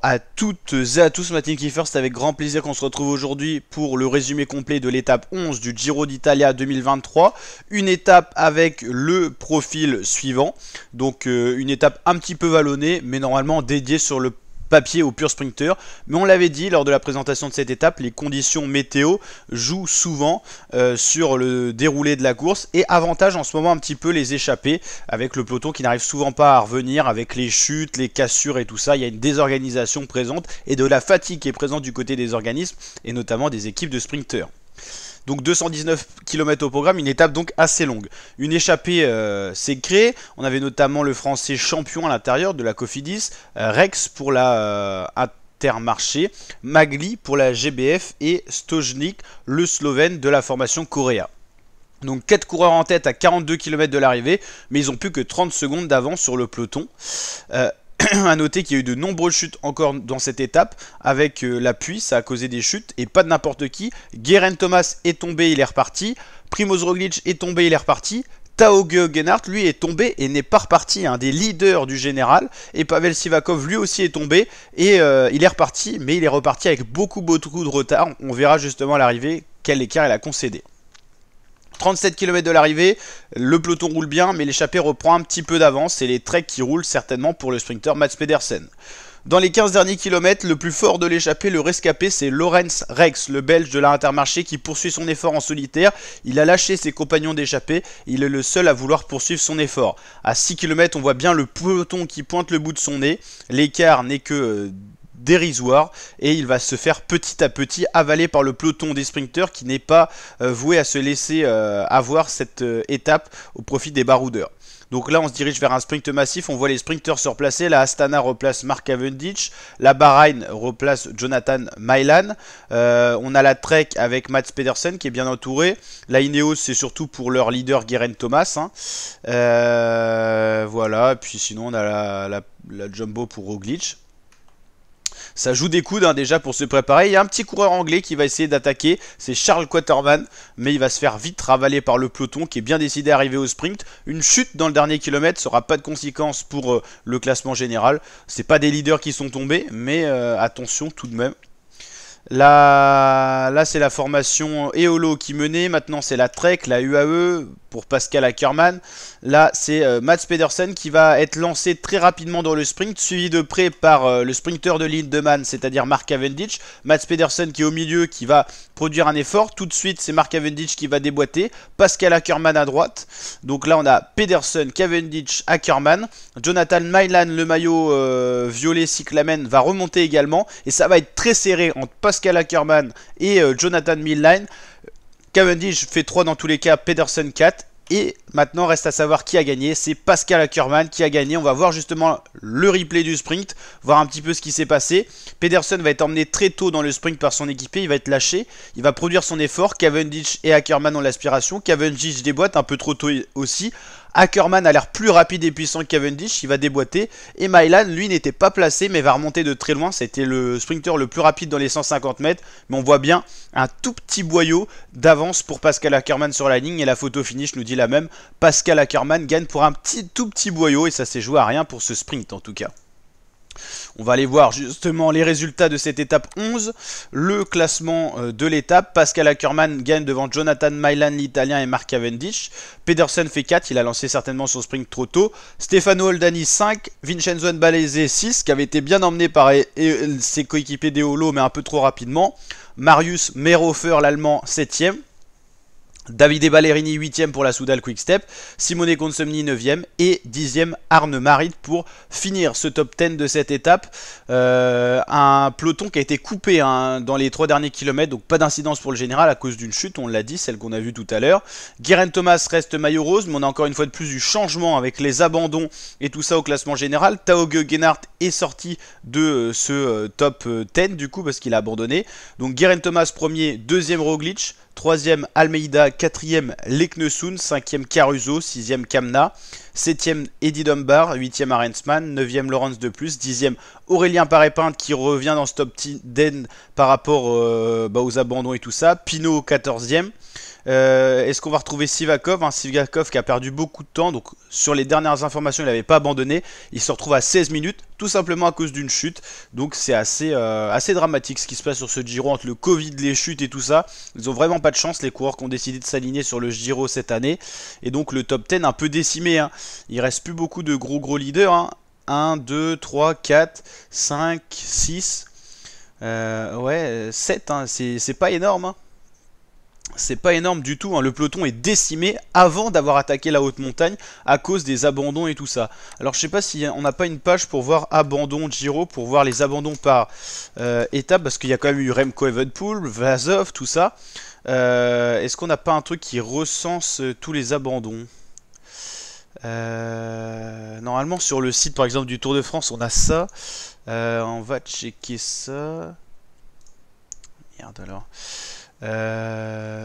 à toutes et à tous, ma team Kiffers, c'est avec grand plaisir qu'on se retrouve aujourd'hui pour le résumé complet de l'étape 11 du Giro d'Italia 2023. Une étape avec le profil suivant, donc une étape un petit peu vallonnée, mais normalement dédiée sur le papier au pur sprinter. Mais on l'avait dit lors de la présentation de cette étape, les conditions météo jouent souvent sur le déroulé de la course et avantage en ce moment un petit peu les échappées avec le peloton qui n'arrive souvent pas à revenir avec les chutes, les cassures et tout ça. Il y a une désorganisation présente et de la fatigue qui est présente du côté des organismes et notamment des équipes de sprinters. Donc 219 km au programme, une étape donc assez longue. Une échappée s'est créée, on avait notamment le français champion à l'intérieur de la Cofidis, Rex pour la Intermarché, Magli pour la GBF et Stojnik, le Slovène de la formation Correa. Donc 4 coureurs en tête à 42 km de l'arrivée, mais ils ont plus que 30 secondes d'avance sur le peloton. À noter qu'il y a eu de nombreuses chutes encore dans cette étape avec la pluie, ça a causé des chutes et pas de n'importe qui. Geraint Thomas est tombé, il est reparti. Primoz Roglic est tombé, il est reparti. Tao Geogheghart lui est tombé et n'est pas reparti, un des leaders du général. Et Pavel Sivakov lui aussi est tombé et il est reparti, mais il est reparti avec beaucoup de retard. On verra justement à l'arrivée quel écart il a concédé. 37 km de l'arrivée, le peloton roule bien, mais l'échappée reprend un petit peu d'avance. C'est les treks qui roulent certainement pour le sprinter Mats Pedersen. Dans les 15 derniers kilomètres, le plus fort de l'échappée, le rescapé, c'est Lorenz Rex, le belge de la Intermarché qui poursuit son effort en solitaire. Il a lâché ses compagnons d'échappée, il est le seul à vouloir poursuivre son effort. À 6 km, on voit bien le peloton qui pointe le bout de son nez. L'écart n'est que dérisoire et il va se faire petit à petit avaler par le peloton des sprinters qui n'est pas voué à se laisser avoir cette étape au profit des baroudeurs. Donc là on se dirige vers un sprint massif, on voit les sprinters se replacer, la Astana replace Mark Cavendish, la Bahreïn replace Jonathan Milan, on a la Trek avec Mats Pedersen qui est bien entouré, la Ineos c'est surtout pour leur leader Geraint Thomas, hein. Voilà, et puis sinon on a la Jumbo pour Roglic. Ça joue des coudes hein, déjà pour se préparer. Il y a un petit coureur anglais qui va essayer d'attaquer. C'est Charles Quaterman. Mais il va se faire vite ravaler par le peloton qui est bien décidé à arriver au sprint. Une chute dans le dernier kilomètre ne sera pas de conséquence pour le classement général. C'est pas des leaders qui sont tombés. Mais attention tout de même. Là c'est la formation Eolo qui menait. Maintenant c'est la Trek, la UAE pour Pascal Ackermann. Là c'est Mats Pedersen qui va être lancé très rapidement dans le sprint, suivi de près par le sprinter de Lindemann, c'est-à-dire Mark Cavendish. Mats Pedersen qui est au milieu, qui va produire un effort. Tout de suite c'est Mark Cavendish qui va déboîter. Pascal Ackermann à droite. Donc là on a Pedersen, Cavendish, Ackermann. Jonathan Milan, le maillot violet cyclamen, va remonter également. Et ça va être très serré entre Pascal Ackermann et Jonathan Milan. Cavendish fait 3 dans tous les cas, Pedersen 4. Et maintenant reste à savoir qui a gagné, c'est Pascal Ackermann qui a gagné. On va voir justement le replay du sprint, voir un petit peu ce qui s'est passé. Pedersen va être emmené très tôt dans le sprint par son équipier, il va être lâché, il va produire son effort. Cavendish et Ackermann ont l'aspiration, Cavendish déboîte un peu trop tôt aussi. Ackermann a l'air plus rapide et puissant que Cavendish, il va déboîter. Et Milan, lui, n'était pas placé, mais va remonter de très loin. C'était le sprinter le plus rapide dans les 150 mètres. Mais on voit bien un tout petit boyau d'avance pour Pascal Ackermann sur la ligne. Et la photo finish nous dit la même. Pascal Ackermann gagne pour un tout petit boyau. Et ça s'est joué à rien pour ce sprint en tout cas. On va aller voir justement les résultats de cette étape 11, le classement de l'étape. Pascal Ackermann gagne devant Jonathan Milan, l'italien, et Mark Cavendish. Pedersen fait 4, il a lancé certainement son sprint trop tôt. Stefano Oldani 5, Vincenzo Nibali 6, qui avait été bien emmené par ses coéquipiers d'Eolo, mais un peu trop rapidement. Marius Mayhofer, l'allemand, 7ème. Davide Ballerini 8ème pour la Soudal Quick-Step, Simone Consomni 9ème et 10ème Arne Marit pour finir ce top 10 de cette étape. Un peloton qui a été coupé hein, dans les 3 derniers kilomètres, donc pas d'incidence pour le général à cause d'une chute, on l'a dit, celle qu'on a vue tout à l'heure. Geraint Thomas reste maillot rose, mais on a encore une fois de plus du changement avec les abandons et tout ça au classement général. Tao Geogheghart est sorti de ce top 10 du coup parce qu'il a abandonné. Donc Geraint Thomas premier, 2ème Roglic, 3ème Almeida, 4ème Leknesund, 5ème Caruso, 6ème Kamna, 7ème Eddie Dunbar, 8ème Arensman, 9ème Laurens de plus, 10ème Aurélien Paré-Pinte qui revient dans ce top 10 par rapport aux abandons et tout ça, Pinot 14ème, Est-ce qu'on va retrouver Sivakov, Sivakov qui a perdu beaucoup de temps, donc sur les dernières informations il n'avait pas abandonné, il se retrouve à 16 minutes, tout simplement à cause d'une chute, donc c'est assez dramatique ce qui se passe sur ce Giro entre le Covid, les chutes et tout ça. Ils ont vraiment pas de chance les coureurs qui ont décidé de s'aligner sur le Giro cette année, et donc le top 10 un peu décimé, hein. Il reste plus beaucoup de gros leaders, hein. 1, 2, 3, 4, 5, 6, ouais, 7, hein. C'est pas énorme, hein. C'est pas énorme du tout, hein. Le peloton est décimé avant d'avoir attaqué la haute montagne à cause des abandons et tout ça. Alors je sais pas si on n'a pas une page pour voir abandon Giro, pour voir les abandons par étape, parce qu'il y a quand même eu Remco Evenepoel, Vlasov, tout ça. Est-ce qu'on n'a pas un truc qui recense tous les abandons? Normalement sur le site par exemple du Tour de France on a ça. On va checker ça. Merde alors.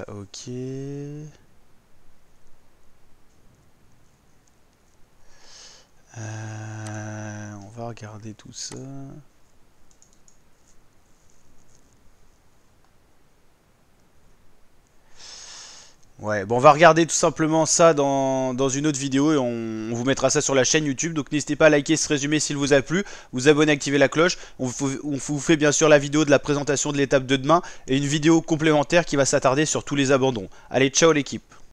Ok. On va regarder tout ça. Ouais, bon, on va regarder tout simplement ça dans une autre vidéo et on vous mettra ça sur la chaîne YouTube. Donc n'hésitez pas à liker ce résumé s'il vous a plu, vous abonner, activer la cloche. On vous fait bien sûr la vidéo de la présentation de l'étape de demain et une vidéo complémentaire qui va s'attarder sur tous les abandons. Allez, ciao l'équipe!